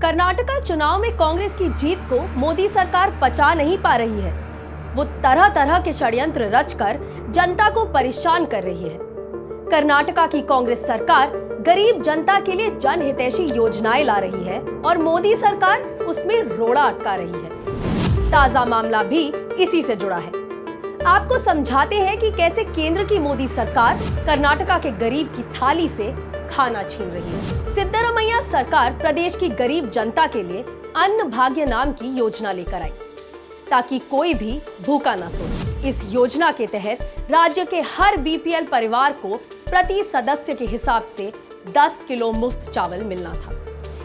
कर्नाटका चुनाव में कांग्रेस की जीत को मोदी सरकार पचा नहीं पा रही है। वो तरह तरह के षड्यंत्र रचकर जनता को परेशान कर रही है। कर्नाटका की कांग्रेस सरकार गरीब जनता के लिए जनहितैषी योजनाएं ला रही है और मोदी सरकार उसमें रोड़ा अटका रही है। ताजा मामला भी इसी से जुड़ा है। आपको समझाते हैं कि कैसे केंद्र की मोदी सरकार कर्नाटका के गरीब की थाली से खाना छीन रही है। सिद्धरामैया सरकार प्रदेश की गरीब जनता के लिए अन्न भाग्य नाम की योजना लेकर आई ताकि कोई भी भूखा न सोए। इस योजना के तहत राज्य के हर बीपीएल परिवार को प्रति सदस्य के हिसाब से 10 किलो मुफ्त चावल मिलना था।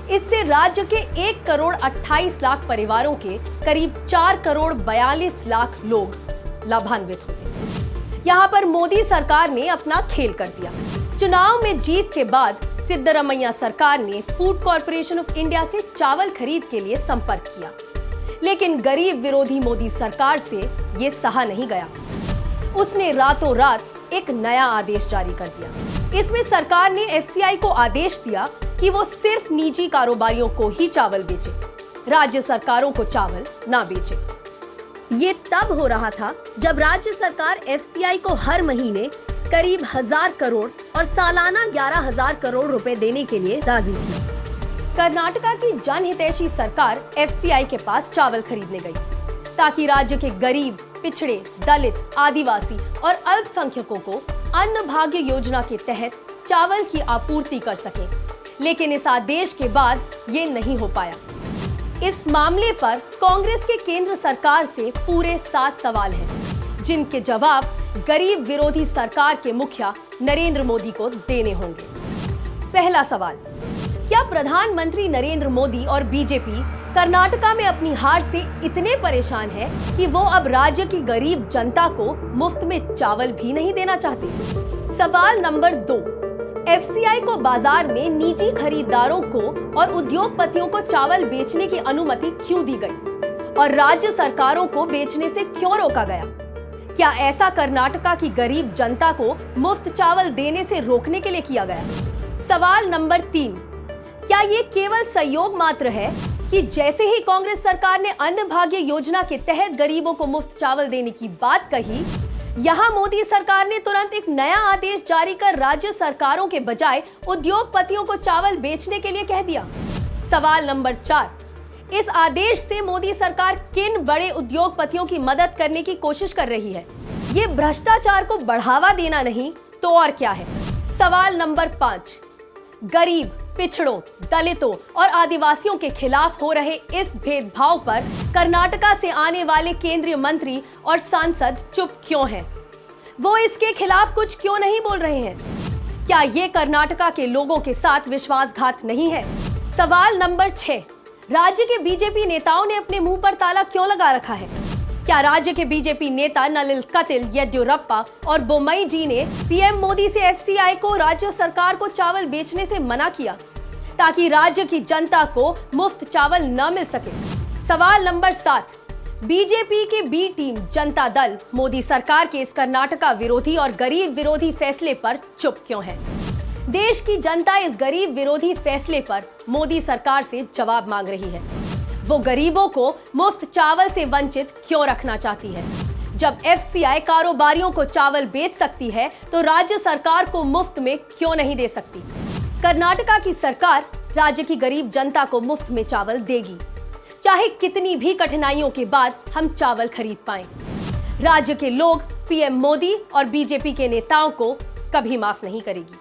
इससे राज्य के 1 करोड़ 28 लाख परिवारों के करीब 4 करोड़ 42 लाख लोग लाभान्वित होंगे। यहाँ पर मोदी सरकार ने अपना खेल कर दिया। चुनाव में जीत के बाद सिद्धरामैया सरकार ने फूड कॉर्पोरेशन ऑफ इंडिया से चावल खरीद के लिए संपर्क किया, लेकिन गरीब विरोधी मोदी सरकार से ये सहा नहीं गया। उसने रातों रात एक नया आदेश जारी कर दिया। इसमें सरकार ने एफसीआई को आदेश दिया कि वो सिर्फ निजी कारोबारियों को ही चावल बेचे, राज्य सरकारों को चावल ना बेचे। ये तब हो रहा था जब राज्य सरकार एफसीआई को हर महीने करीब 1000 करोड़ और सालाना 11,000 करोड़ रुपए देने के लिए राजी थी। कर्नाटका की जनहितैषी सरकार एफसीआई के पास चावल खरीदने गई ताकि राज्य के गरीब, पिछड़े, दलित, आदिवासी और अल्पसंख्यकों को अन्न भाग्य योजना के तहत चावल की आपूर्ति कर सके। लेकिन इस आदेश के बाद ये नहीं हो पाया। इस मामले पर कांग्रेस के केंद्र सरकार से पूरे 7 सवाल हैं, जिनके जवाब गरीब विरोधी सरकार के मुखिया नरेंद्र मोदी को देने होंगे। पहला सवाल, क्या प्रधानमंत्री नरेंद्र मोदी और बीजेपी कर्नाटका में अपनी हार से इतने परेशान हैं कि वो अब राज्य की गरीब जनता को मुफ्त में चावल भी नहीं देना चाहते? सवाल नंबर 2, एफसीआई को बाजार में निजी खरीदारों को और उद्योगपतियों को चावल बेचने की अनुमति क्यों दी गई और राज्य सरकारों को बेचने से क्यों रोका गया? क्या ऐसा कर्नाटका की गरीब जनता को मुफ्त चावल देने से रोकने के लिए किया गया? सवाल नंबर 3, क्या ये केवल संयोग मात्र है कि जैसे ही कांग्रेस सरकार ने अन्न भाग्य योजना के तहत गरीबों को मुफ्त चावल देने की बात कही, यहाँ मोदी सरकार ने तुरंत एक नया आदेश जारी कर राज्य सरकारों के बजाय उद्योगपतियों को चावल बेचने के लिए कह दिया? सवाल नंबर 4, इस आदेश से मोदी सरकार किन बड़े उद्योगपतियों की मदद करने की कोशिश कर रही है? ये भ्रष्टाचार को बढ़ावा देना नहीं तो और क्या है? सवाल नंबर 5, गरीब, पिछड़ों, दलितों और आदिवासियों के खिलाफ हो रहे इस भेदभाव पर कर्नाटका से आने वाले केंद्रीय मंत्री और सांसद चुप क्यों हैं? वो इसके खिलाफ कुछ क्यों नहीं बोल रहे हैं? क्या ये कर्नाटका के लोगों के साथ विश्वासघात नहीं है? सवाल नंबर 6, राज्य के बीजेपी नेताओं ने अपने मुंह पर ताला क्यों लगा रखा है? क्या राज्य के बीजेपी नेता नलिन कटिल, येदियुरप्पा और बोम्मई जी ने पीएम मोदी से एफसीआई को राज्य सरकार को चावल बेचने से मना किया ताकि राज्य की जनता को मुफ्त चावल न मिल सके? सवाल नंबर 7, बीजेपी के बी टीम जनता दल मोदी सरकार के इस कर्नाटका विरोधी और गरीब विरोधी फैसले पर चुप क्यों है? देश की जनता इस गरीब विरोधी फैसले पर मोदी सरकार से जवाब मांग रही है। वो गरीबों को मुफ्त चावल से वंचित क्यों रखना चाहती है? जब एफसीआई कारोबारियों को चावल बेच सकती है तो राज्य सरकार को मुफ्त में क्यों नहीं दे सकती? कर्नाटका की सरकार राज्य की गरीब जनता को मुफ्त में चावल देगी, चाहे कितनी भी कठिनाइयों के बाद हम चावल खरीद पाएं। राज्य के लोग पीएम मोदी और बीजेपी के नेताओं को कभी माफ नहीं करेगी।